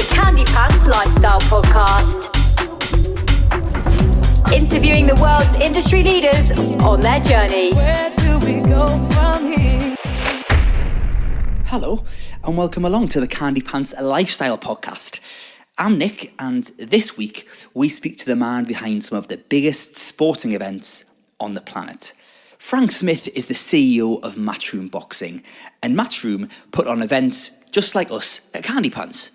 the Candypants Lifestyle Podcast. Interviewing the world's industry leaders on their journey. Where do we go from here? Hello, and welcome along to the Candypants Lifestyle Podcast. I'm Nick, and this week we speak to the man behind some of the biggest sporting events on the planet. Frank Smith is the CEO of Matchroom Boxing, and Matchroom put on events just like us at Candypants.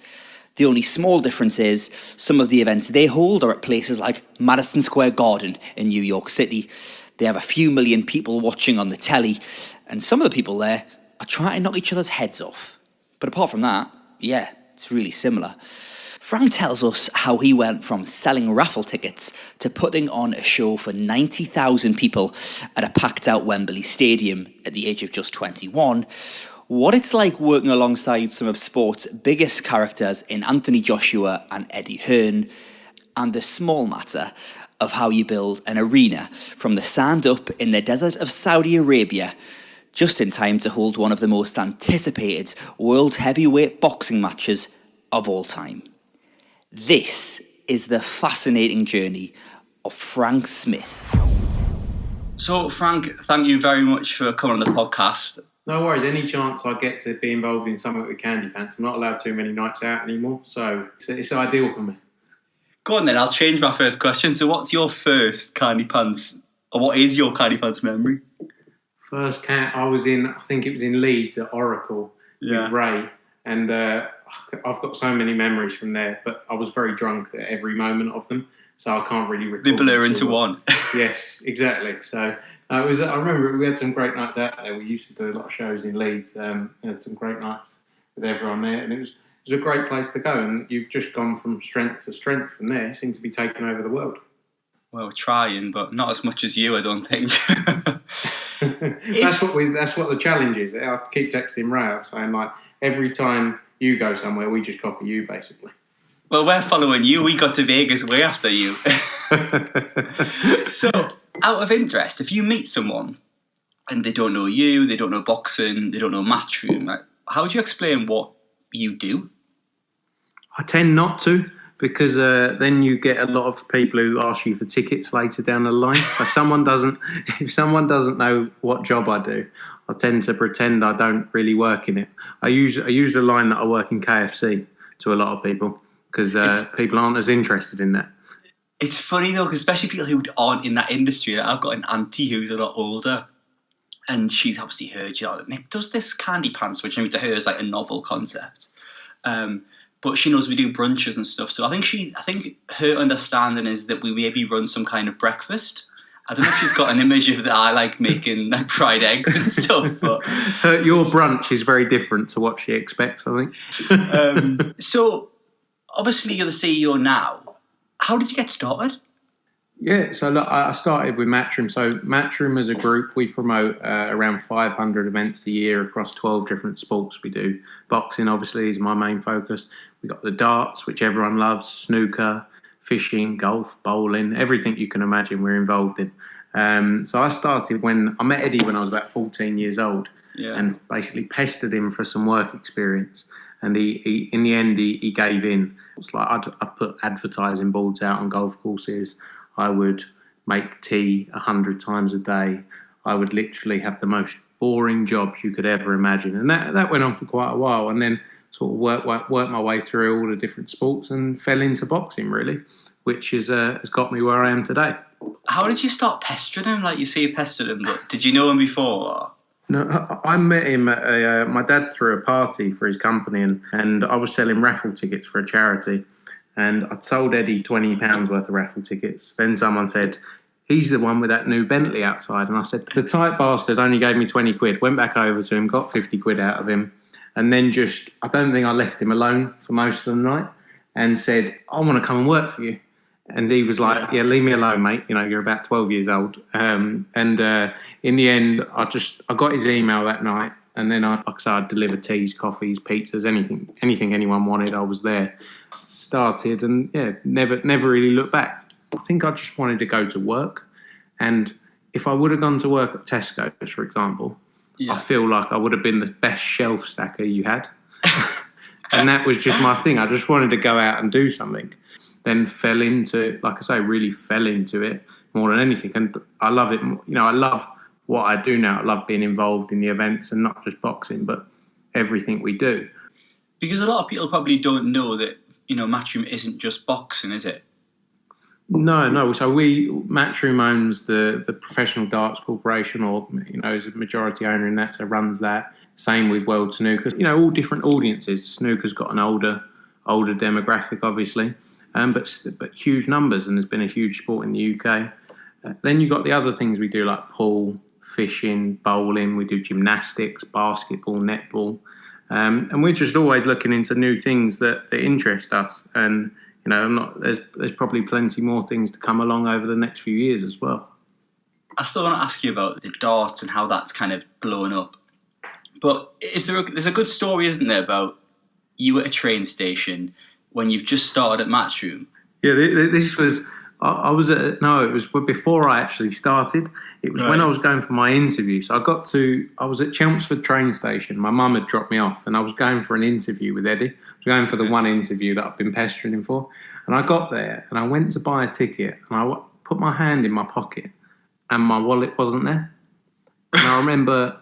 The only small difference is some of the events they hold are at places like Madison Square Garden in New York City. They have a few million people watching on the telly, and some of the people there are trying to knock each other's heads off. But apart from that, yeah, it's really similar. Frank tells us how he went from selling raffle tickets to putting on a show for 90,000 people at a packed-out Wembley Stadium at the age of just 21, what it's like working alongside some of sport's biggest characters in Anthony Joshua and Eddie Hearn, and the small matter of how you build an arena from the sand up in the desert of Saudi Arabia, just in time to hold one of the most anticipated world heavyweight boxing matches of all time. This is the fascinating journey of Frank Smith. So, Frank, thank you very much for coming on the podcast. No worries. Any chance I get to be involved in something with Candypants, I'm not allowed too many nights out anymore, so it's ideal for me. Go on then, I'll change my first question. So what's your first Candypants, or what is your Candypants memory? First I think it was in Leeds at Oracle with Ray, and I've got so many memories from there, but I was very drunk at every moment of them, so I can't really recall. They blur into one. Yes, exactly. So I remember we had some great nights out there. We used to do a lot of shows in Leeds. We had some great nights with everyone there, and it was a great place to go. And you've just gone from strength to strength from there. You seem to be taking over the world. Well, trying, but not as much as you, I don't think. That's what the challenge is. I keep texting Ray up saying, like, every time you go somewhere, we just copy you, basically. Well, we're following you. We got to Vegas way after you. So, out of interest, if you meet someone and they don't know you, they don't know boxing, they don't know Matchroom, how would you explain what you do? I tend not to, because then you get a lot of people who ask you for tickets later down the line. If someone doesn't know what job I do, I tend to pretend I don't really work in it. I use the line that I work in KFC to a lot of people, because people aren't as interested in that. It's funny though, because especially people who aren't in that industry. I've got an auntie who's a lot older, and she's obviously heard, Nick does this Candypants, which to her is like a novel concept. But she knows we do brunches and stuff. So I think her understanding is that we maybe run some kind of breakfast. I don't know if she's got an image of that I like making like fried eggs and stuff. But your brunch is very different to what she expects, I think. So obviously you're the CEO now. How did you get started? Yeah, so look, I started with Matchroom. So Matchroom as a group, we promote around 500 events a year across 12 different sports. We do boxing, obviously, is my main focus. We got the darts, which everyone loves, snooker, fishing, golf, bowling, everything you can imagine we're involved in. So I started when I met Eddie when I was about 14 years old, and basically pestered him for some work experience. And he in the end, he gave in. It was like I'd put advertising boards out on golf courses. I would make tea 100 times a day. I would literally have the most boring jobs you could ever imagine. And that went on for quite a while. And then sort of worked my way through all the different sports and fell into boxing, really, which has got me where I am today. How did you start pestering him? Like you say you pestered him, but did you know him before? No, I met him at my dad threw a party for his company, and I was selling raffle tickets for a charity. And I'd sold Eddie £20 worth of raffle tickets. Then someone said, he's the one with that new Bentley outside. And I said, the tight bastard only gave me 20 quid. Went back over to him, got 50 quid out of him. And then I don't think I left him alone for most of the night, and said, I want to come and work for you. And he was like, yeah, leave me alone, mate. You're about 12 years old. In the end, I got his email that night. And then I'd deliver teas, coffees, pizzas, anything anyone wanted, I was there. Started and never really looked back. I think I just wanted to go to work, and if I would have gone to work at Tesco's, for example, I feel like I would have been the best shelf stacker you had. And that was just my thing. I just wanted to go out and do something. Then fell into, like I say, really fell into it more than anything. And I love it. You know, I love what I do now. I love being involved in the events and not just boxing, but everything we do. Because a lot of people probably don't know that, you know, Matchroom isn't just boxing, is it? No. So Matchroom owns the Professional Darts Corporation, or, you know, is a majority owner in that, so runs that. Same with World Snooker. You know, all different audiences. Snooker's got an older demographic, obviously, but huge numbers, and there's been a huge sport in the UK. Then you've got the other things we do, like pool, fishing, bowling. We do gymnastics, basketball, netball. And we're just always looking into new things that interest us. And, you know, there's probably plenty more things to come along over the next few years as well. I still want to ask you about the darts and how that's kind of blown up. But there's a good story, isn't there, about you at a train station when you've just started at Matchroom? Yeah, this was... it was before I actually started. It was when I was going for my interview. So I was at Chelmsford train station. My mum had dropped me off and I was going for an interview with Eddie. I was going for the one interview that I've been pestering him for. And I got there and I went to buy a ticket and I put my hand in my pocket and my wallet wasn't there. And I remember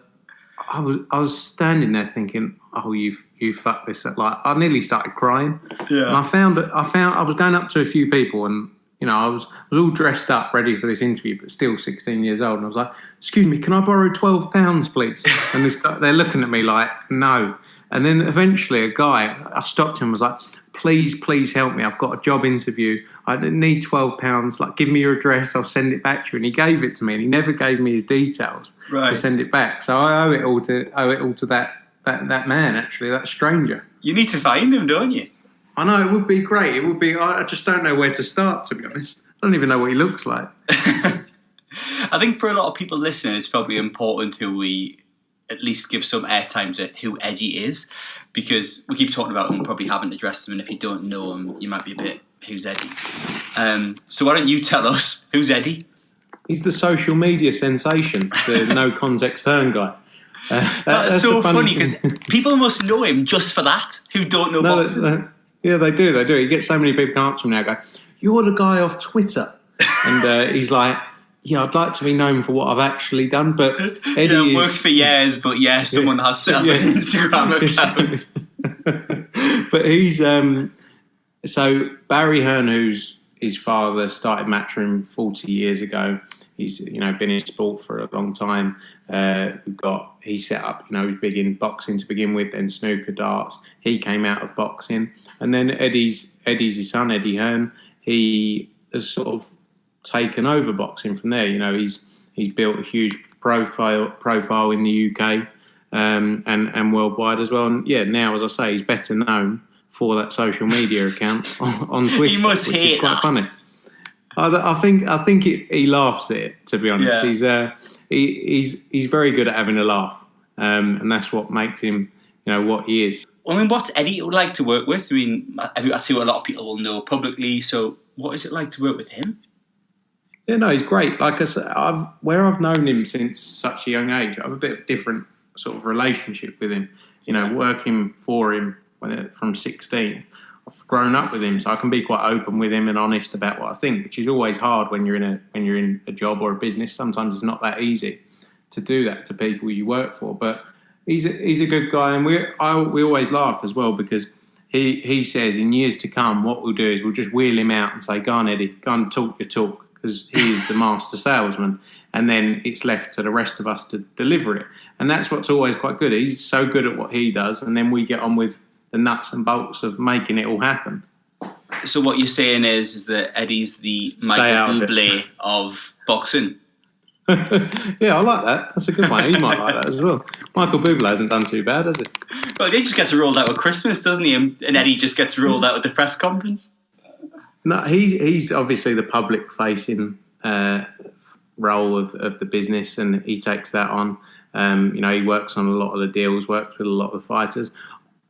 I was standing there thinking, oh, you fucked this up. Like, I nearly started crying. Yeah. And I was going up to a few people and, you know, I was all dressed up, ready for this interview, but still 16 years old. And I was like, excuse me, can I borrow £12, please? And this guy, they're looking at me like, no. And then eventually a guy, I stopped him and was like, please help me. I've got a job interview. I need £12. Like, give me your address. I'll send it back to you. And he gave it to me and he never gave me his details to send it back. So I owe it all to that man, actually, that stranger. You need to find him, don't you? I know, it would be great. It would be. I just don't know where to start, to be honest. I don't even know what he looks like. I think for a lot of people listening, it's probably important who we at least give some airtime to who Eddie is, because we keep talking about him, probably haven't addressed him, and if you don't know him, you might be a bit, who's Eddie? So why don't you tell us, who's Eddie? He's the social media sensation, the no context turn guy. That's so funny, because people must know him just for that, who don't know boxing. Yeah, they do. He gets so many people come up to him now and go, you're the guy off Twitter. And he's like, yeah, I'd like to be known for what I've actually done. But Eddie worked for years, but someone has set up an Instagram account. But he's... so Barry Hearn, who's his father, started Matchroom 40 years ago. He's, you know, been in sport for a long time. He set up, you know, he was big in boxing to begin with, then snooker, darts. He came out of boxing. And then Eddie's his son, Eddie Hearn. He has sort of taken over boxing from there. You know, he's built a huge profile in the UK and worldwide as well. And yeah, now, as I say, he's better known for that social media account on Twitter. He must which hate is quite that. funny. I think he laughs at it, to be honest. Yeah. He's very good at having a laugh, and that's what makes him, you know, what he is. I mean, what's Eddie like to work with? I mean, I see what a lot of people will know publicly. So, what is it like to work with him? Yeah, no, he's great. Like I said, I've known him since such a young age, I have a bit of different sort of relationship with him. You know, working for him from 16. I've grown up with him, so I can be quite open with him and honest about what I think, which is always hard when you're in a job or a business. Sometimes it's not that easy to do that to people you work for. But he's a good guy, and we always laugh as well, because he says in years to come, what we'll do is we'll just wheel him out and say, "Go on, Eddie, go and talk your talk," because he is the master salesman, and then it's left to the rest of us to deliver it. And that's what's always quite good. He's so good at what he does, and then we get on with the nuts and bolts of making it all happen. So what you're saying is that Eddie's the Michael Bublé of boxing? Yeah, I like that. That's a good one. He might like that as well. Michael Bublé hasn't done too bad, has he? Well, he just gets rolled out at Christmas, doesn't he? And Eddie just gets rolled out at the press conference. No, he's obviously the public-facing role of the business, and he takes that on. You know, he works on a lot of the deals, works with a lot of the fighters.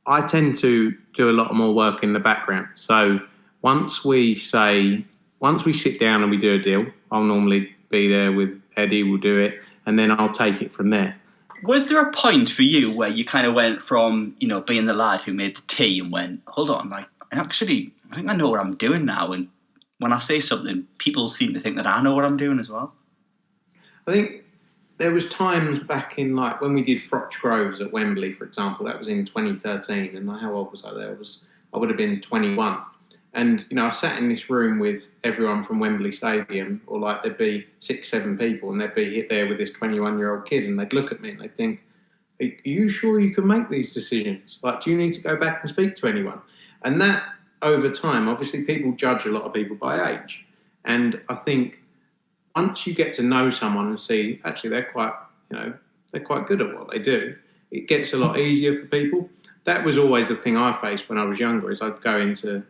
I tend to do a lot more work in the background. So once we sit down and we do a deal, I'll normally be there with Eddie, we'll do it, and then I'll take it from there. Was there a point for you where you kind of went from, being the lad who made the tea and went, hold on, like, I think I know what I'm doing now, and when I say something, people seem to think that I know what I'm doing as well? I think there was times back in, like, when we did Froch Groves at Wembley, for example. That was in 2013, and how old was I there? I would have been 21. And, I sat in this room with everyone from Wembley Stadium, or like there'd be 6, 7 people, and they'd be there with this 21-year-old kid, and they'd look at me and they'd think, are you sure you can make these decisions? Like, do you need to go back and speak to anyone? And that, over time, obviously people judge a lot of people by age. And I think once you get to know someone and see, actually, they're quite good at what they do, it gets a lot easier for people. That was always the thing I faced when I was younger, is I'd go into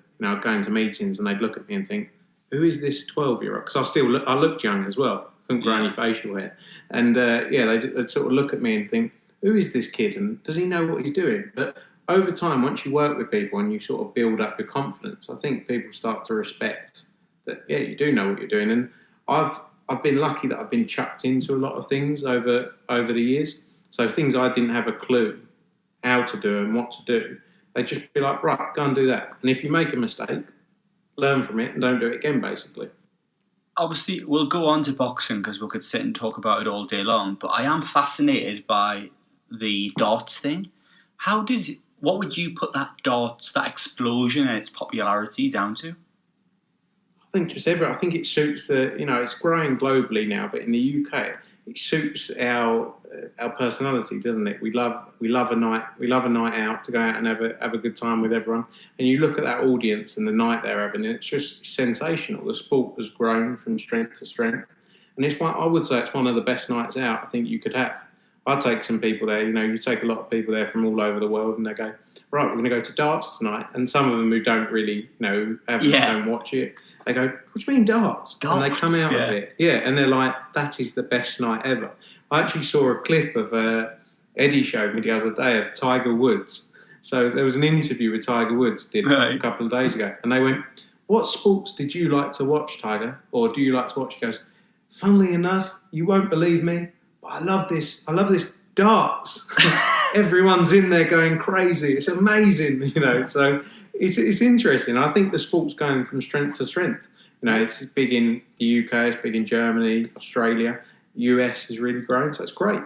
meetings and they'd look at me and think, who is this 12-year-old? Because I looked young as well, couldn't grow any facial hair. And they'd sort of look at me and think, who is this kid? And does he know what he's doing? But over time, once you work with people and you sort of build up your confidence, I think people start to respect that, yeah, you do know what you're doing. And I've been lucky that I've been chucked into a lot of things over the years. So things I didn't have a clue how to do and what to do, they'd just be like, right, go and do that. And if you make a mistake, learn from it and don't do it again, basically. Obviously, we'll go on to boxing because we could sit and talk about it all day long, but I am fascinated by the darts thing. What would you put that explosion and its popularity down to? I think I think it suits it's growing globally now, but in the UK, it suits our personality, doesn't it? We love a night out, to go out and have a good time with everyone. And you look at that audience and the night they're having, and it's just sensational. The sport has grown from strength to strength, and I would say it's one of the best nights out I think you could have. I take some people there. You take a lot of people there from all over the world, and they go, right, we're going to go to darts tonight. And some of them who don't really, don't watch it, they go, what do you mean darts? And they come out of it. Yeah, and they're like, that is the best night ever. I actually saw a clip of Eddie showed me the other day of Tiger Woods. So there was an interview with Tiger Woods a couple of days ago. And they went, what sports did you like to watch, Tiger? Or do you like to watch? He goes, funnily enough, you won't believe me, but I love this darts. Everyone's in there going crazy. It's amazing, So it's interesting. I think the sport's going from strength to strength. It's big in the UK, it's big in Germany, Australia. US is really growing, so it's great.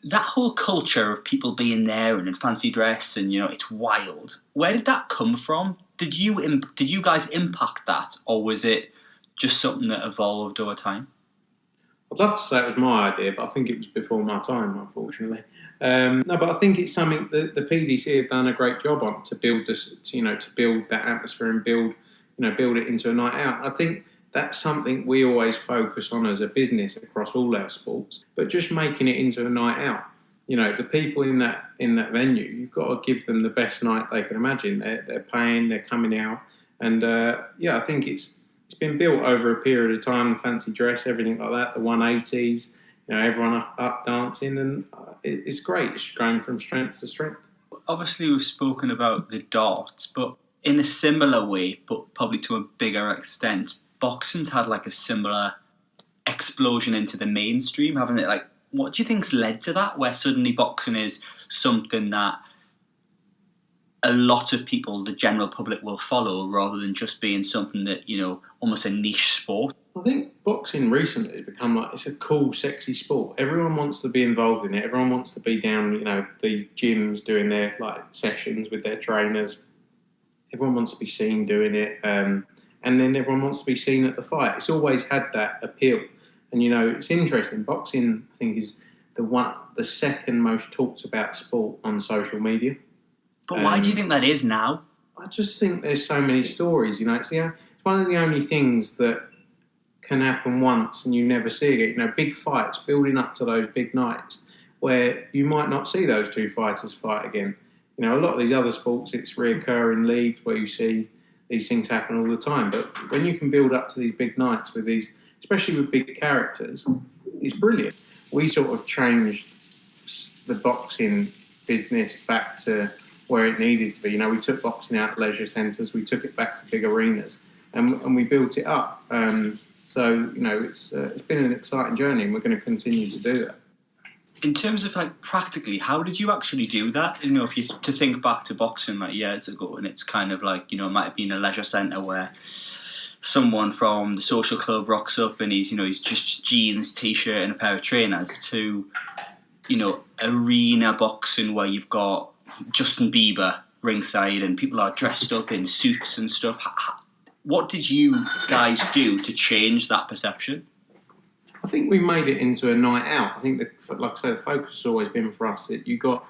That whole culture of people being there and in fancy dress and, it's wild. Where did that come from? Did you guys impact that, or was it just something that evolved over time? I'd love to say it was my idea, but I think it was before my time, unfortunately. No, but I think it's something that the PDC have done a great job on to build this, to build that atmosphere and build it into a night out. I think that's something we always focus on as a business across all our sports, but just making it into a night out. The people in that venue, you've got to give them the best night they can imagine. They're paying, they're coming out, and I think it's been built over a period of time. The fancy dress, everything like that, the 180s, everyone up dancing, and it's great. It's going from strength to strength. Obviously, we've spoken about the darts, but in a similar way, but probably to a bigger extent, boxing's had like a similar explosion into the mainstream, haven't it? Like, what do you think's led to that, where suddenly boxing is something that a lot of people, the general public, will follow rather than just being something that, almost a niche sport? I think boxing recently has become it's a cool, sexy sport. Everyone wants to be involved in it. Everyone wants to be down, the gyms doing their sessions with their trainers. Everyone wants to be seen doing it. And then everyone wants to be seen at the fight. It's always had that appeal. And, it's interesting. Boxing, I think, is the second most talked about sport on social media. But why do you think that is now? I just think there's so many stories. It's one of the only things that can happen once and you never see again. Big fights, building up to those big nights where you might not see those two fighters fight again. A lot of these other sports, it's reoccurring leagues where you see these things happen all the time. But when you can build up to these big nights with these, especially with big characters, it's brilliant. We sort of changed the boxing business back to where it needed to be. We took boxing out of leisure centres, we took it back to big arenas, and we built it up. It's been an exciting journey, and we're going to continue to do that. In terms of like practically, how did you actually do that? You know, if you to think back to boxing like years ago, and it's kind of like, you know, it might have been a leisure centre where someone from the social club rocks up and he's just jeans, t-shirt, and a pair of trainers, to, you know, arena boxing where you've got Justin Bieber ringside and people are dressed up in suits and stuff. What did you guys do to change that perception? I think we made it into a night out. I think, like I say, the focus has always been for us that you got,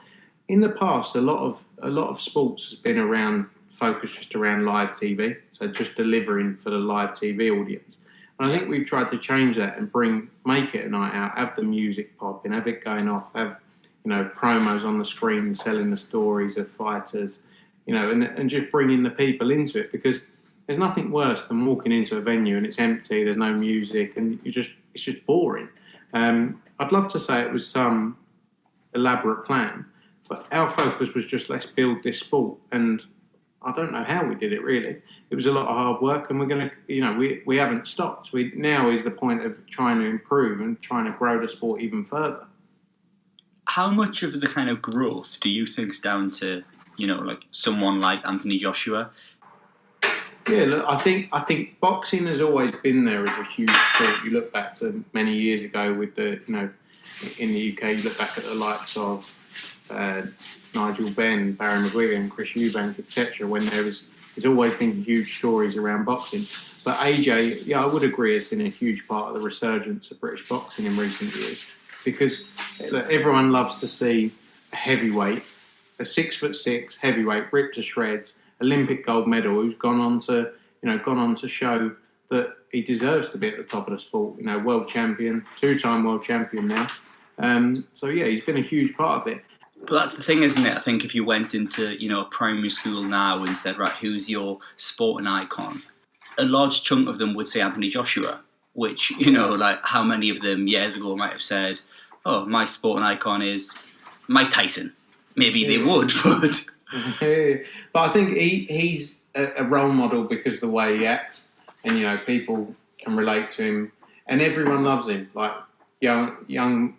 in the past, a lot of sports has been focused just around live TV, so just delivering for the live TV audience. And I think we've tried to change that and make it a night out, have the music popping, have it going off, have, you know, promos on the screen selling the stories of fighters, you know, and just bringing the people into it, because there's nothing worse than walking into a venue and it's empty, there's no music, and it's just boring. I'd love to say it was some elaborate plan, but our focus was just, let's build this sport. And I don't know how we did it, really. It was a lot of hard work, and we're going to, you know, we haven't stopped. Now is the point of trying to improve and trying to grow the sport even further. How much of the kind of growth do you think is down to, you know, like someone like Anthony Joshua? Yeah, look, I think boxing has always been there as a huge sport. You look back to many years ago with the, you know, in the UK, you look back at the likes of Nigel Benn, Barry McGuigan, Chris Eubank, etc., when there's always been huge stories around boxing. But AJ, yeah, I would agree, has been a huge part of the resurgence of British boxing in recent years, because look, everyone loves to see a heavyweight, a 6'6" heavyweight ripped to shreds, Olympic gold medal, who's gone on to show that he deserves to be at the top of the sport. You know, world champion, 2-time world champion now. So yeah, he's been a huge part of it. But that's the thing, isn't it? I think if you went into, you know, a primary school now and said, right, who's your sporting icon? A large chunk of them would say Anthony Joshua, which, you know, like how many of them years ago might have said, oh, my sporting icon is Mike Tyson. Maybe they would, but... But I think he's a role model because of the way he acts, and, you know, people can relate to him, and everyone loves him. Like young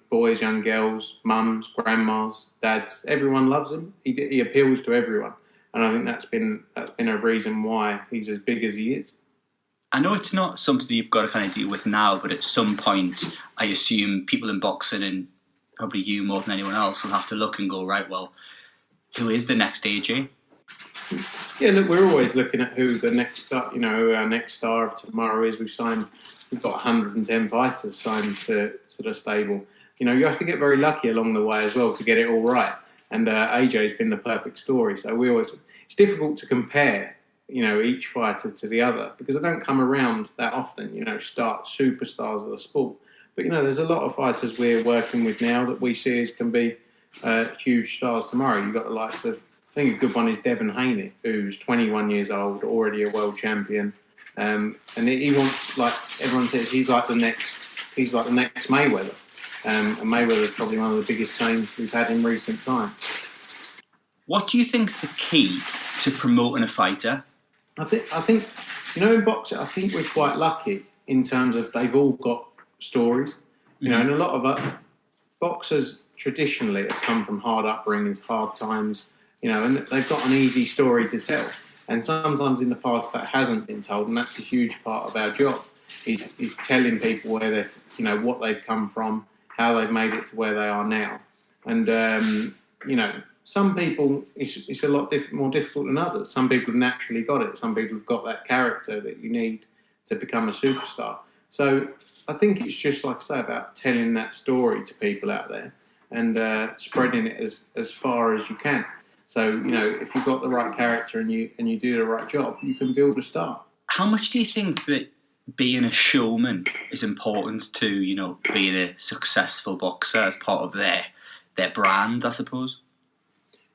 boys, young girls, mums, grandmas, dads. Everyone loves him. He appeals to everyone, and I think that's been a reason why he's as big as he is. I know it's not something you've got to kind of deal with now, but at some point, I assume people in boxing, and probably you more than anyone else, will have to look and go, right, well, who is the next AJ? Yeah, look, we're always looking at who the next star, you know, who our next star of tomorrow is. We've got 110 fighters signed to the stable. You know, you have to get very lucky along the way as well to get it all right. And AJ's been the perfect story. So it's difficult to compare, you know, each fighter to the other, because they don't come around that often, you know, superstars of the sport. But, you know, there's a lot of fighters we're working with now that we see as can be huge stars tomorrow. You've got the likes of, I think a good one is Devin Haney, who's 21 years old, already a world champion. And he wants, like everyone says, he's like the next Mayweather. And Mayweather's probably one of the biggest names we've had in recent time. What do you think's the key to promoting a fighter? I think, you know, in boxing, I think we're quite lucky in terms of they've all got stories, you know, and a lot of boxers traditionally have come from hard upbringings, hard times, you know, and they've got an easy story to tell. And sometimes in the past that hasn't been told, and that's a huge part of our job. Is telling people where they, you know, what they've come from, how they've made it to where they are now, and you know, some people it's a lot more difficult than others. Some people have naturally got it. Some people have got that character that you need to become a superstar. So I think it's just, like I say, about telling that story to people out there and spreading it as far as you can. So, you know, if you've got the right character and you do the right job, you can build a star. How much do you think that being a showman is important to, you know, being a successful boxer as part of their brand, I suppose?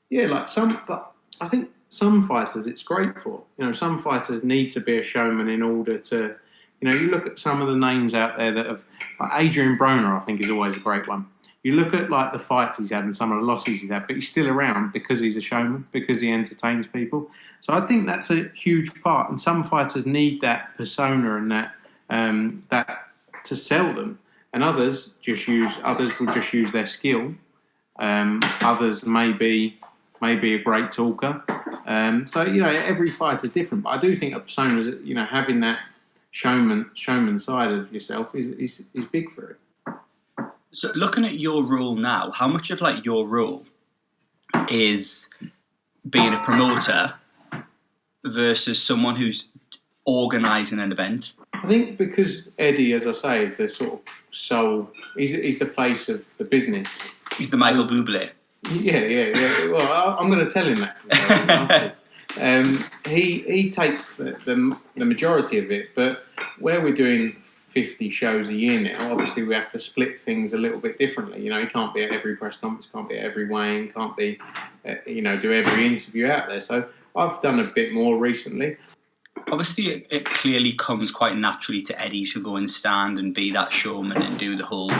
Yeah, but I think some fighters it's great for. You know, some fighters need to be a showman in order to, you know, you look at some of the names out there that have, like Adrian Broner, I think is always a great one. You look at like the fights he's had and some of the losses he's had, but he's still around because he's a showman, because he entertains people. So I think that's a huge part, and some fighters need that persona and that to sell them. and others will just use their skill. Others may be a great talker. So every fight is different. But I do think a persona is having that showman side of yourself is big for it. So looking at your role now, how much of like your role is being a promoter versus someone who's organising an event? I think because Eddie, as I say, is the sort of soul. He's the face of the business. He's the Michael Bublé. Yeah. Well, I'm going to tell him that. He takes the majority of it, but where we're doing 50 shows a year now, obviously we have to split things a little bit differently. He can't be at every press conference, can't be at every weigh-in, can't be, do every interview out there. So I've done a bit more recently. Obviously, it clearly comes quite naturally to Eddie to go and stand and be that showman and do the whole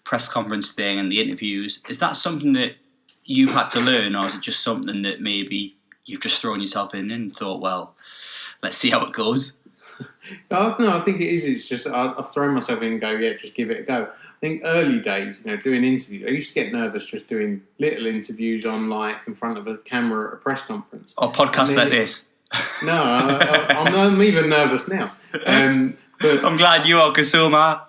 press conference thing and the interviews. Is that something that you've had to learn, or is it just something that maybe you've just thrown yourself in and thought, well, let's see how it goes? No, I think it is. It's just I've thrown myself in and go, yeah, just give it a go. I think early days, doing interviews, I used to get nervous just doing little interviews on in front of a camera at a press conference. Or podcasts like this. No, I'm even nervous now. But I'm glad you are, because so am I.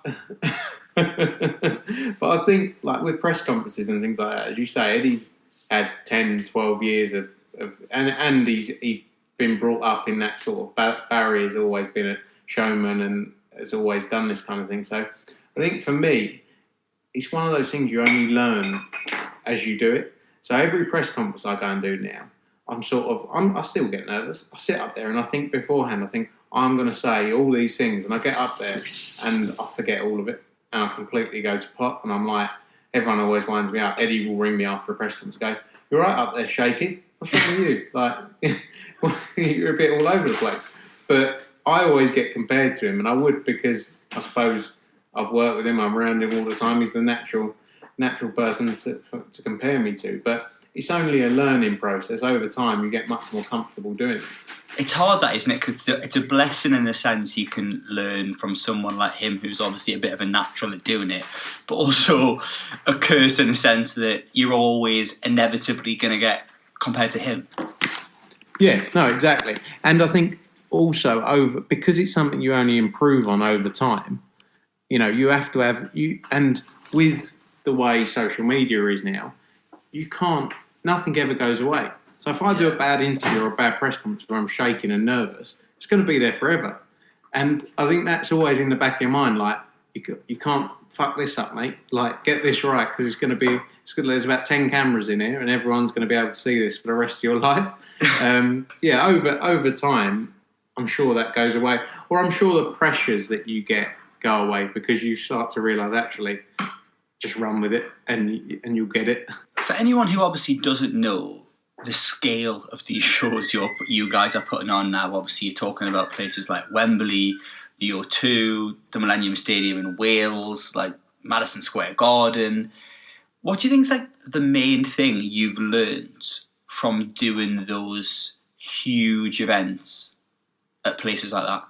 But I think with press conferences and things like that, as you say, Eddie's had 10, 12 years of and he's been brought up in that sort of Barry has always been a showman and has always done this kind of thing. So I think for me, it's one of those things you only learn as you do it. So every press conference I go and do now, I still get nervous. I sit up there and I think beforehand, I'm going to say all these things, and I get up there and I forget all of it and I completely go to pot, and I'm like, everyone always winds me up. Eddie will ring me after a press conference and go, "You're right up there shaking. What's wrong with you? You're a bit all over the place." But I always get compared to him, and I would because I suppose I've worked with him. I'm around him all the time. He's the natural person to compare me to. But it's only a learning process. Over time, you get much more comfortable doing it. It's hard, that, isn't it? Because it's a blessing in the sense you can learn from someone like him, who's obviously a bit of a natural at doing it, but also a curse in the sense that you're always inevitably going to get compared to him. Yeah, no, exactly. And I think also because it's something you only improve on over time, you have to have and with the way social media is now, nothing ever goes away. So if I do a bad interview or a bad press conference where I'm shaking and nervous, it's going to be there forever. And I think that's always in the back of your mind, you can't fuck this up, mate. Get this right, because there's about 10 cameras in here and everyone's going to be able to see this for the rest of your life. Over time, I'm sure that goes away. Or I'm sure the pressures that you get go away because you start to realise, actually, just run with it and you'll get it. For anyone who obviously doesn't know the scale of these shows you guys are putting on now, obviously you're talking about places like Wembley, the O2, the Millennium Stadium in Wales, Madison Square Garden. What do you think is the main thing you've learned from doing those huge events at places like that?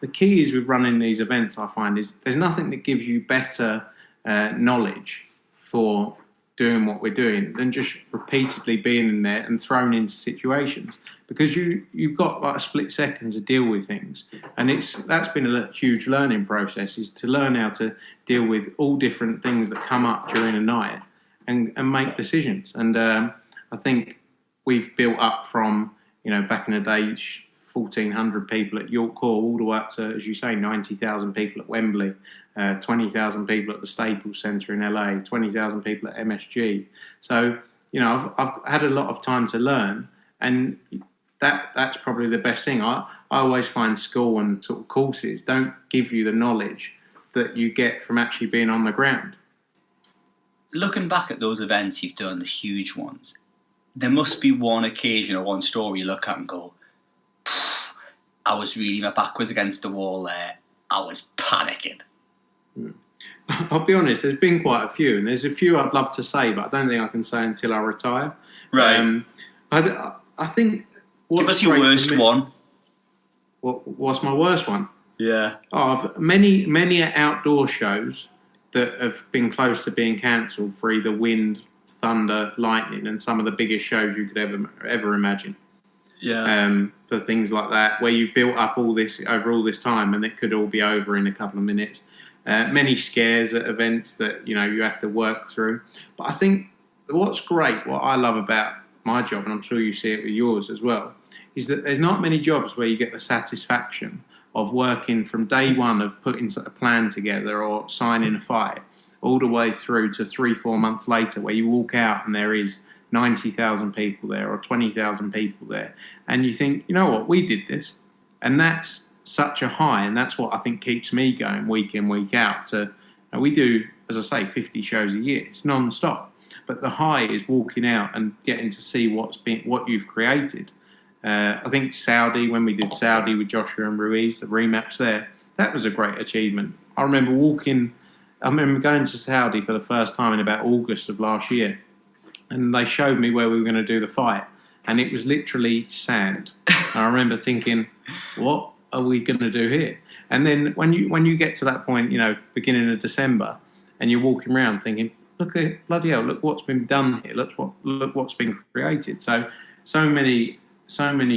The key is with running these events, I find, is there's nothing that gives you better knowledge for doing what we're doing than just repeatedly being in there and thrown into situations, because you've got a split second to deal with things, and that's been a huge learning process, is to learn how to deal with all different things that come up during a night and make decisions. And I think we've built up from back in the day 1,400 people at York Hall all the way up to, as you say, 90,000 people at Wembley, 20,000 people at the Staples Centre in LA, 20,000 people at MSG. So, I've had a lot of time to learn, and that's probably the best thing. I always find school and sort of courses don't give you the knowledge that you get from actually being on the ground. Looking back at those events you've done, the huge ones, there must be one occasion or one story you look at and go, I was really, my back was against the wall there. I was panicking. I'll be honest, there's been quite a few, and there's a few I'd love to say, but I don't think I can say until I retire. Right. I think... Give us your worst one. What's my worst one? Yeah. Many outdoor shows that have been close to being cancelled for either wind, thunder, lightning, and some of the biggest shows you could ever imagine. Yeah. For things like that, where you've built up all this over all this time, and it could all be over in a couple of minutes. Many scares at events that you have to work through. But I think what's great, what I love about my job, and I'm sure you see it with yours as well, is that there's not many jobs where you get the satisfaction of working from day one of putting a plan together or signing a fight all the way through to 3-4 months later, where you walk out and there is 90,000 people there or 20,000 people there, and you think, you know what, we did this. And that's such a high, and that's what I think keeps me going week in, week out. We do, as I say, 50 shows a year. It's non-stop. But the high is walking out and getting to see what you've created. I think Saudi, when we did Saudi with Joshua and Ruiz, the rematch there, that was a great achievement. I remember going to Saudi for the first time in about August of last year, and they showed me where we were going to do the fight, and it was literally sand. And I remember thinking, what are we going to do here? And then when you get to that point, beginning of December, and you're walking around thinking, look at bloody hell, look what's been done here, look what's been created. So many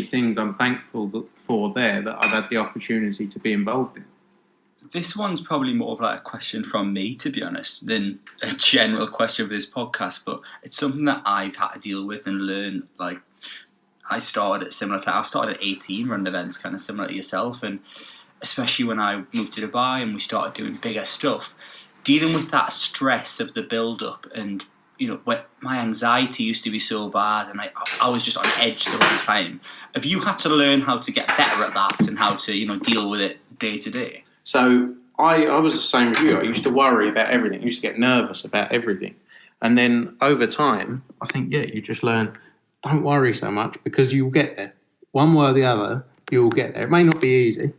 things I'm thankful for there that I've had the opportunity to be involved in. This one's probably more of like a question from me, to be honest, than a general question for this podcast, but it's something that I've had to deal with and learn. Like, I started at 18 running events, kind of similar to yourself, and especially when I moved to Dubai and we started doing bigger stuff, dealing with that stress of the build-up and, when my anxiety used to be so bad and I was just on edge the whole time. Have you had to learn how to get better at that and how to, deal with it day to day? So I was the same as you. I used to worry about everything. I used to get nervous about everything. And then over time, I think, you just learn, don't worry so much because you'll get there. One way or the other, you'll get there. It may not be easy,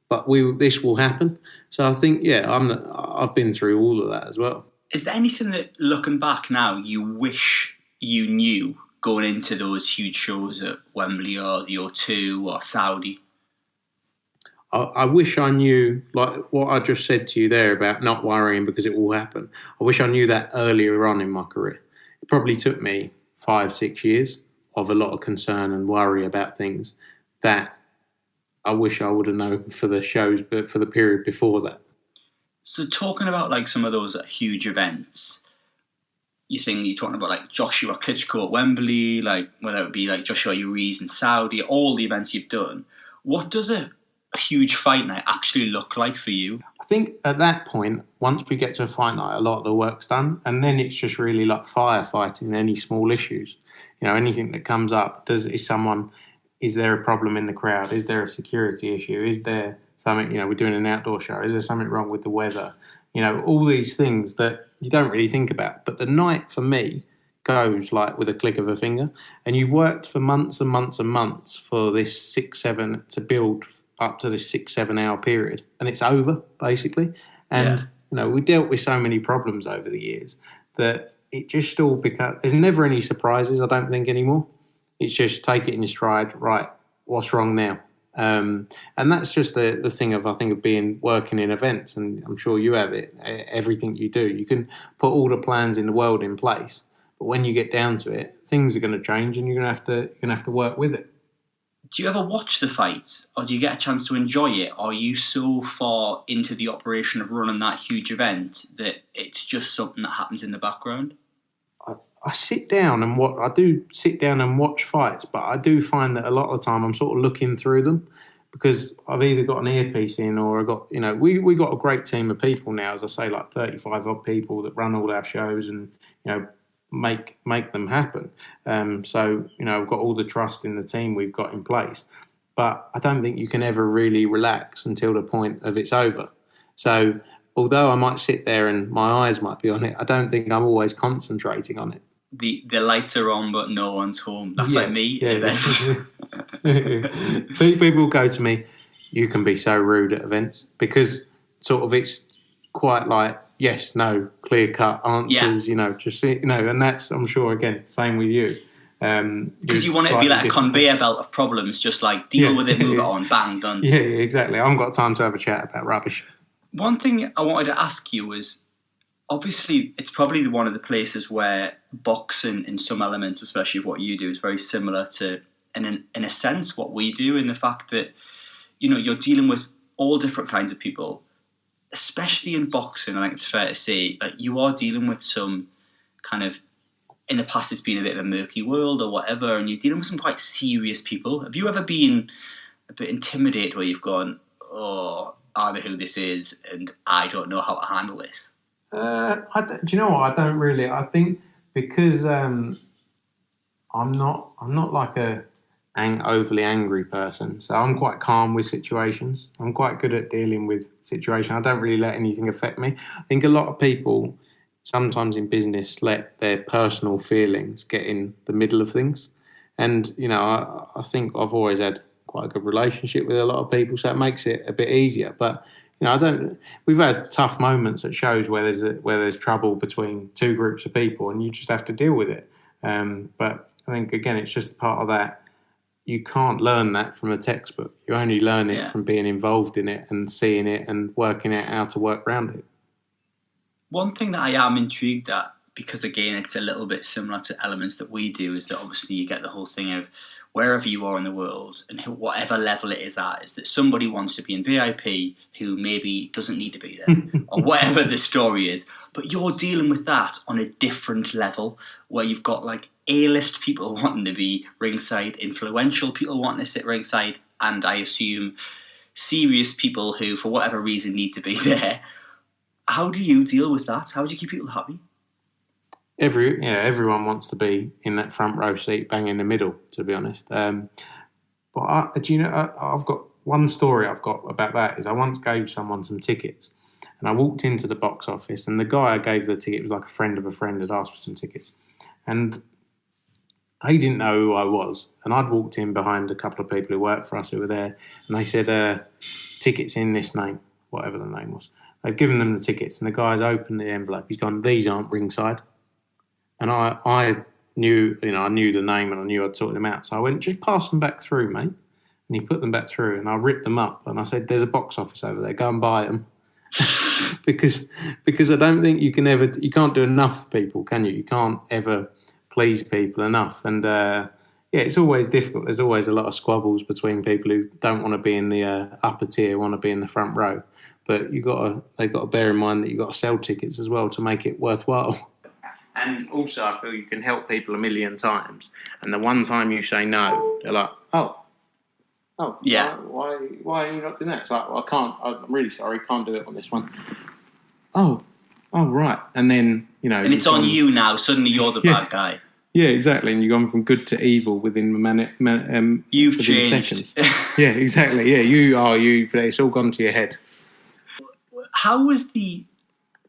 but this will happen. So I think, I've been through all of that as well. Is there anything that, looking back now, you wish you knew going into those huge shows at Wembley or the O2 or Saudi? I wish I knew, like what I just said to you there about not worrying because it will happen. I wish I knew that earlier on in my career. It probably took me 5-6 years of a lot of concern and worry about things that I wish I would have known for the shows, but for the period before that. So talking about like some of those huge events, you're talking about like Joshua Klitschko at Wembley, like whether it be like Joshua Ruiz in Saudi, all the events you've done. What does a huge fight night actually look like for you? I think at that point, once we get to a fight night, a lot of the work's done, and then it's just really like firefighting any small issues. Anything that comes up. Is there a problem in the crowd? Is there a security issue? Is there something, we're doing an outdoor show. Is there something wrong with the weather? All these things that you don't really think about. But the night for me goes like with a click of a finger, and you've worked for months and months and months for this 6-7 to build up to this 6-7 hour period, and it's over basically. And we dealt with so many problems over the years that it just all becomes. There's never any surprises, I don't think, anymore. It's just take it in your stride. Right, what's wrong now? And that's just the thing of working in events, and I'm sure you have it. Everything you do, you can put all the plans in the world in place, but when you get down to it, things are going to change, and you're going to have to work with it. Do you ever watch the fight, or do you get a chance to enjoy it? Or are you so far into the operation of running that huge event that it's just something that happens in the background? I sit down and watch. I do sit down and watch fights, but I do find that a lot of the time I'm sort of looking through them because I've either got an earpiece in or I got, we got a great team of people now, as I say, like 35 odd people that run all our shows and make them happen. So I've got all the trust in the team we've got in place, but I don't think you can ever really relax until the point of it's over. So although I might sit there and my eyes might be on it, I don't think I'm always concentrating on it. The lights are on, but no one's home. That's like me. Yeah. People go to me, you can be so rude at events, because sort of it's quite like yes, no, clear cut answers. And that's, I'm sure again, same with you. Because you want it to be like a conveyor belt of problems, just like deal with it, move it on, bang, done. Yeah, exactly. I haven't got time to have a chat about rubbish. One thing I wanted to ask you was, obviously, it's probably one of the places where boxing, in some elements, especially of what you do, is very similar to, in a sense, what we do, in the fact that, you're dealing with all different kinds of people, especially in boxing. I think it's fair to say that you are dealing with some kind of, in the past it's been a bit of a murky world or whatever, and you're dealing with some quite serious people. Have you ever been a bit intimidated where you've gone, oh, I know who this is and I don't know how to handle this? Do you know what? I don't really. I think because I'm not like a overly angry person, so I'm quite calm with situations. I'm quite good at dealing with situations. I don't really let anything affect me. I think a lot of people sometimes in business let their personal feelings get in the middle of things. And, I think I've always had quite a good relationship with a lot of people, so it makes it a bit easier. But, we've had tough moments at shows where there's trouble between two groups of people and you just have to deal with it. But I think, again, it's just part of that. You can't learn that from a textbook. You only learn it from being involved in it and seeing it and working out how to work around it. One thing that I am intrigued at, because again, it's a little bit similar to elements that we do, is that obviously you get the whole thing of wherever you are in the world and whatever level it is at, is that somebody wants to be in VIP who maybe doesn't need to be there or whatever the story is. But you're dealing with that on a different level where you've got like A-list people wanting to be ringside, influential people wanting to sit ringside, and I assume serious people who, for whatever reason, need to be there. How do you deal with that? How do you keep people happy? Everyone wants to be in that front row seat, bang in the middle, to be honest. But I've got one story I've got about that is I once gave someone some tickets, and I walked into the box office, and the guy I gave the ticket was like a friend of a friend had asked for some tickets, and he didn't know who I was, and I'd walked in behind a couple of people who worked for us who were there, and they said, tickets in this name, whatever the name was. They've given them the tickets, and the guy's opened the envelope. He's gone, these aren't ringside. And I knew, I knew the name and I knew I'd sorted them out. So I went, just pass them back through, mate. And he put them back through, and I ripped them up. And I said, there's a box office over there. Go and buy them. because I don't think you can't do enough for people, can you? You can't ever please people enough. And it's always difficult. There's always a lot of squabbles between people who don't want to be in the upper tier, want to be in the front row. But they've got to bear in mind that you've got to sell tickets as well to make it worthwhile. And also, I feel you can help people a million times. And the one time you say no, they're like, oh, yeah. Why are you not doing that? It's like, well, I can't. I'm really sorry, can't do it on this one. Oh, right. And then and it's on you now. Suddenly, you're the bad guy. Yeah, exactly. And you've gone from good to evil within you've changed. Seconds. Yeah, exactly. Yeah, you are you. It's all gone to your head. How was the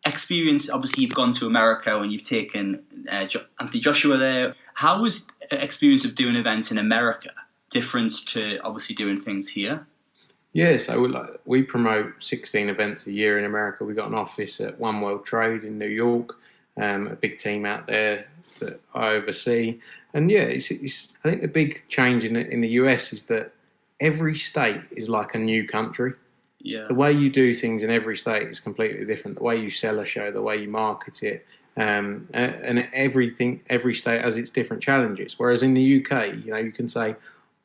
experience? Obviously, you've gone to America and you've taken Anthony Joshua there. How was the experience of doing events in America different to obviously doing things here? Yeah, so we promote 16 events a year in America. We got an office at One World Trade in New York, a big team out there that I oversee. And yeah, it's I think the big change in the US is that every state is like a new country. Yeah. The way you do things in every state is completely different. The way you sell a show, the way you market it, and everything, every state has its different challenges. Whereas in the UK, you can say,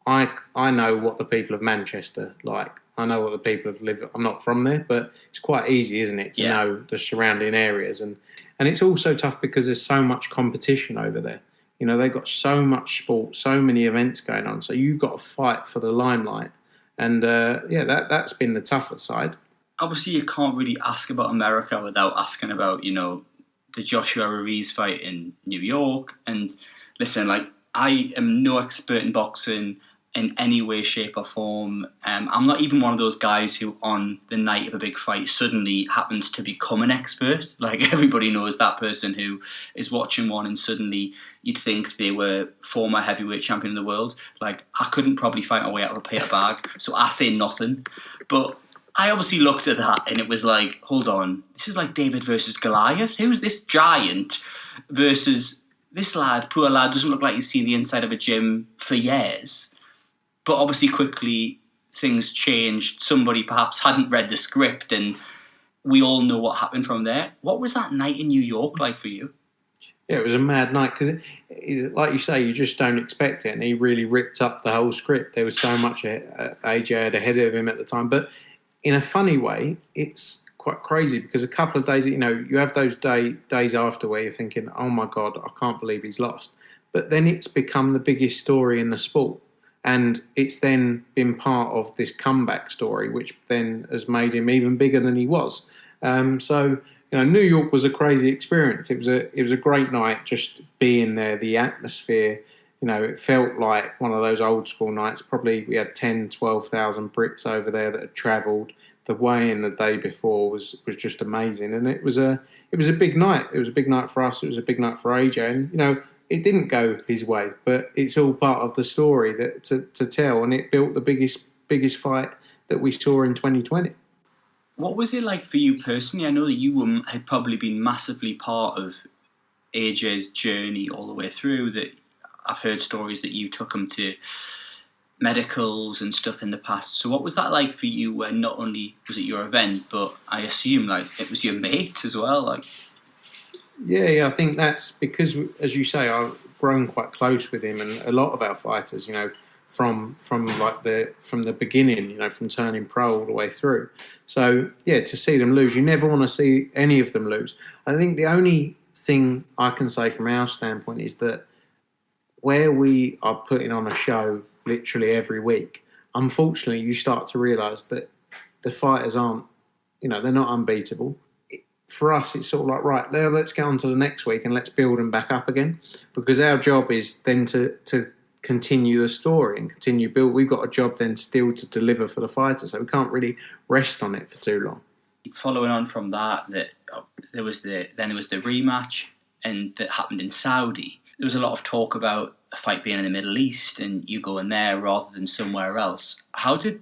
I know what the people of Manchester like. I know what the people of Liverpool. I'm not from there, but it's quite easy, isn't it, to know the surrounding areas. And it's also tough because there's so much competition over there. They've got so much sport, so many events going on. So you've got to fight for the limelight. And that's been the tougher side. Obviously, you can't really ask about America without asking about, the Joshua Ruiz fight in New York. And listen, I am no expert in boxing in any way, shape or form. I'm not even one of those guys who on the night of a big fight suddenly happens to become an expert. Like everybody knows that person who is watching one and suddenly you'd think they were former heavyweight champion of the world. Like I couldn't probably find my way out of a paper bag, so I say nothing. But I obviously looked at that and it was like, hold on, this is like David versus Goliath. Who's this giant versus this lad, poor lad, doesn't look like he's seen the inside of a gym for years. But obviously quickly things changed. Somebody perhaps hadn't read the script, and we all know what happened from there. What was that night in New York like for you? Yeah, it was a mad night because, like you say, you just don't expect it. And he really ripped up the whole script. There was so much AJ had ahead of him at the time. But in a funny way, it's quite crazy because a couple of days, you have those days after where you're thinking, oh my God, I can't believe he's lost. But then it's become the biggest story in the sport. And it's then been part of this comeback story, which then has made him even bigger than he was. So New York was a crazy experience. It was a great night just being there, the atmosphere. It felt like one of those old school nights. Probably we had 10, 12,000 Brits over there that had travelled. The weigh-in the day before was just amazing, and it was a big night. It was a big night for us. It was a big night for AJ, and it didn't go his way, but it's all part of the story that to tell, and it built the biggest fight that we saw in 2020. What was it like for you personally? I know that you had probably been massively part of AJ's journey all the way through. That I've heard stories that you took him to medicals and stuff in the past. So what was that like for you when not only was it your event, but I assume it was your mates as well? Yeah, I think that's because, as you say, I've grown quite close with him, and a lot of our fighters, from the beginning, from turning pro all the way through. So yeah, to see them lose, you never want to see any of them lose. I think the only thing I can say from our standpoint is that where we are putting on a show literally every week, unfortunately, you start to realise that the fighters aren't, they're not unbeatable. For us, it's sort of like, right, now let's get on to the next week and let's build them back up again, because our job is then to continue the story and continue build. We've got a job then still to deliver for the fighters, so we can't really rest on it for too long. Following on from that there was the rematch, and that happened in Saudi. There was a lot of talk about a fight being in the Middle East and you going there rather than somewhere else. How did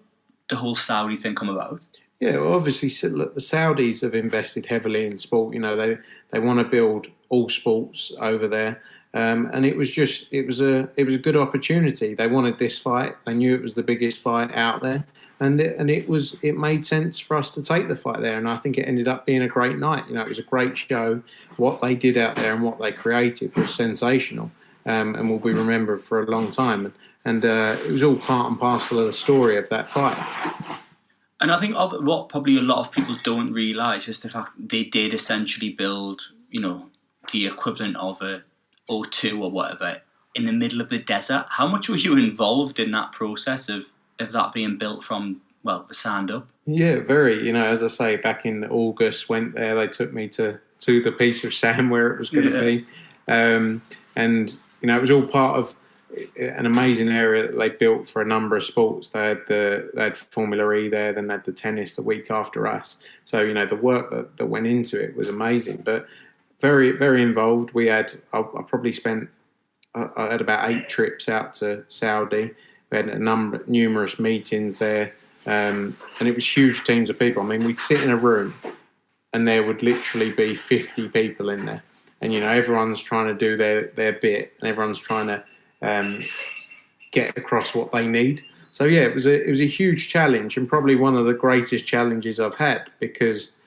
the whole Saudi thing come about? Yeah, well, obviously, look, the Saudis have invested heavily in sport. They want to build all sports over there, and it was a good opportunity. They wanted this fight. They knew it was the biggest fight out there, and it made sense for us to take the fight there. And I think it ended up being a great night. It was a great show. What they did out there and what they created was sensational, and will be remembered for a long time. And it was all part and parcel of the story of that fight. And I think what probably a lot of people don't realise is the fact they did essentially build, the equivalent of a O2 or whatever in the middle of the desert. How much were you involved in that process of that being built from, the sand up? Yeah, very. As I say, back in August, went there. They took me to the piece of sand where it was going to be. And, it was all part of an amazing area that they built for a number of sports. They had Formula E there, then they had the tennis the week after us. So, the work that went into it was amazing, but very, very involved. I had about 8 trips out to Saudi. We had numerous meetings there, and it was huge teams of people. I mean, we'd sit in a room and there would literally be 50 people in there. And, everyone's trying to do their bit, and everyone's trying to get across what they need. So yeah, it was a huge challenge, and probably one of the greatest challenges I've had, because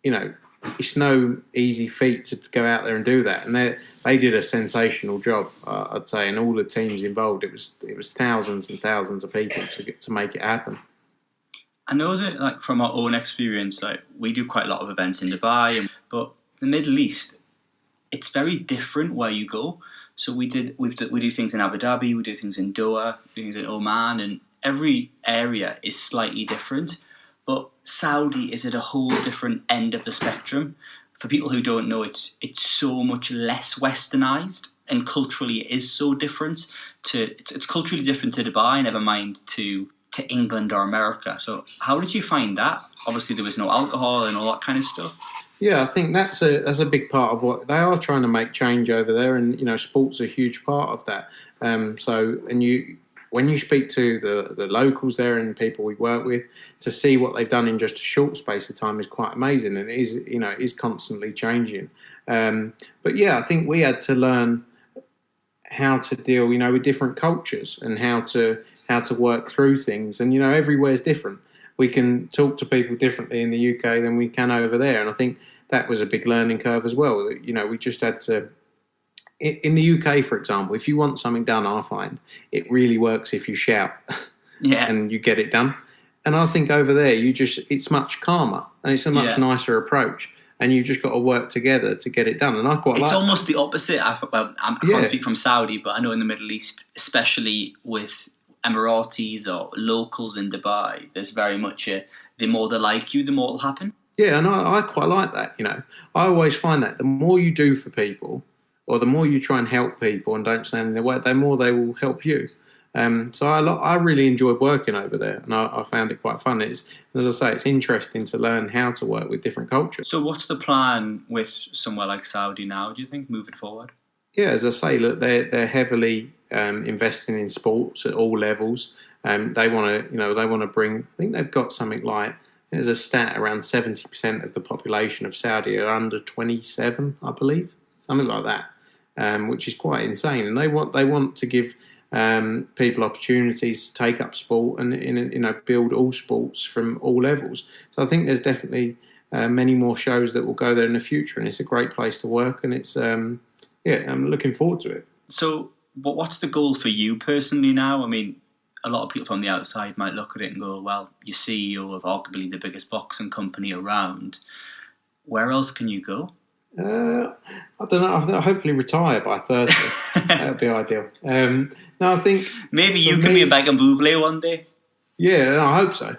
it's no easy feat to go out there and do that. And they did a sensational job, I'd say, and all the teams involved. It was thousands and thousands of people to make it happen. I know that, from our own experience, we do quite a lot of events in Dubai, but the Middle East, it's very different where you go. So we do things in Abu Dhabi, we do things in Doha, we do things in Oman, and every area is slightly different. But Saudi is at a whole different end of the spectrum. For people who don't know, it's so much less westernized, and culturally it is so different. It's culturally different to Dubai, never mind to England or America. So how did you find that? Obviously there was no alcohol and all that kind of stuff. Yeah, I think that's a big part of what they are trying to make change over there, and sport's a huge part of that. When you speak to the locals there and people we work with, to see what they've done in just a short space of time is quite amazing, and it is constantly changing. But yeah, I think we had to learn how to deal, with different cultures and how to work through things. And, everywhere's different. We can talk to people differently in the UK than we can over there. And I think that was a big learning curve as well. We just had to, in the UK, for example, if you want something done, I find it really works if you shout and you get it done. And I think over there, it's much calmer and it's a much nicer approach. And you just got to work together to get it done. And I quite like it. It's almost the opposite. I can't speak from Saudi, but I know in the Middle East, especially with Emiratis or locals in Dubai, there's very much the more they like you, the more it'll happen. Yeah, and I quite like that, I always find that the more you do for people or the more you try and help people and don't stand in their way, the more they will help you. So I really enjoyed working over there and I found it quite fun. As I say, it's interesting to learn how to work with different cultures. So what's the plan with somewhere like Saudi now, do you think, moving forward? Yeah, as I say, look, they're heavily investing in sports at all levels. They want to bring. I think they've got something like, there's a stat around 70% of the population of Saudi are under 27, I believe, something like that, which is quite insane. And they want to give people opportunities to take up sport and build all sports from all levels. So I think there's definitely many more shows that will go there in the future, and it's a great place to work. And it's I'm looking forward to it. So, what's the goal for you personally now? I mean, a lot of people from the outside might look at it and go, well, you're CEO of arguably the biggest boxing company around. Where else can you go? I don't know. I think I'll hopefully retire by 30. That would be ideal. No, I think... Maybe you can be a Beckham Bublé one day. Yeah, no, I hope so.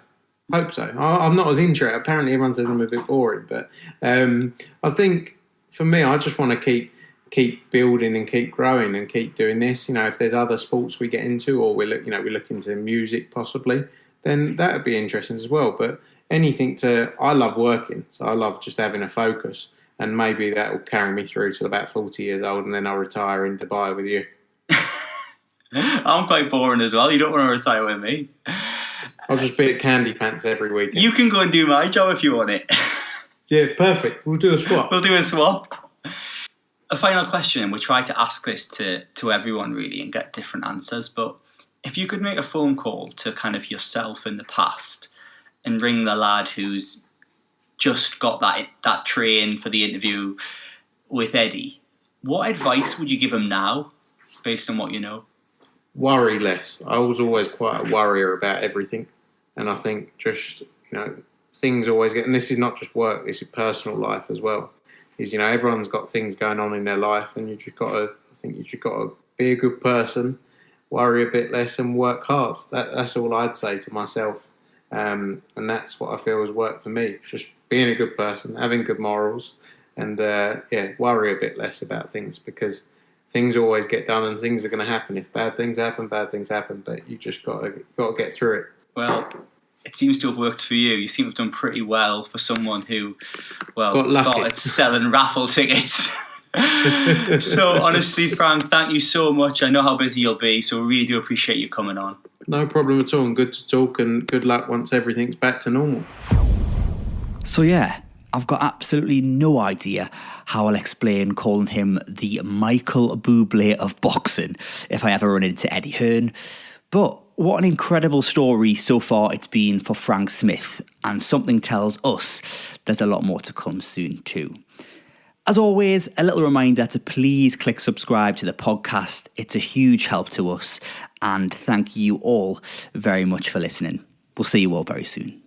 I'm not as interested. Apparently everyone says I'm a bit boring, but I think for me, I just want to keep building and keep growing and keep doing this. If there's other sports we get into, or we look into music possibly, then that would be interesting as well. But I love working, so I love just having a focus, and maybe that will carry me through till about 40 years old, and then I'll retire in Dubai with you. I'm quite boring as well. You don't want to retire with me. I'll just be at Candypants every week. You can go and do my job if you want it. Yeah, perfect. We'll do a swap. A final question, and we try to ask this to everyone really and get different answers, but if you could make a phone call to kind of yourself in the past and ring the lad who's just got that train for the interview with Eddie, what advice would you give him now based on what you know? Worry less. I was always quite a worrier about everything, and I think just, things always get, and this is not just work, this is personal life as well. Everyone's got things going on in their life, and you just got to be a good person, worry a bit less, and work hard. That's all I'd say to myself, and that's what I feel has worked for me. Just being a good person, having good morals, and worry a bit less about things, because things always get done, and things are going to happen. If bad things happen, but you just got to get through it. Well, it seems to have worked for you. You seem to have done pretty well for someone who, started selling raffle tickets. So honestly, Frank, thank you so much. I know how busy you'll be, so really do appreciate you coming on. No problem at all, and good to talk, and good luck once everything's back to normal. So yeah, I've got absolutely no idea how I'll explain calling him the Michael Bublé of boxing if I ever run into Eddie Hearn. But what an incredible story so far it's been for Frank Smith, and something tells us there's a lot more to come soon too. As always, a little reminder to please click subscribe to the podcast. It's a huge help to us, and thank you all very much for listening. We'll see you all very soon.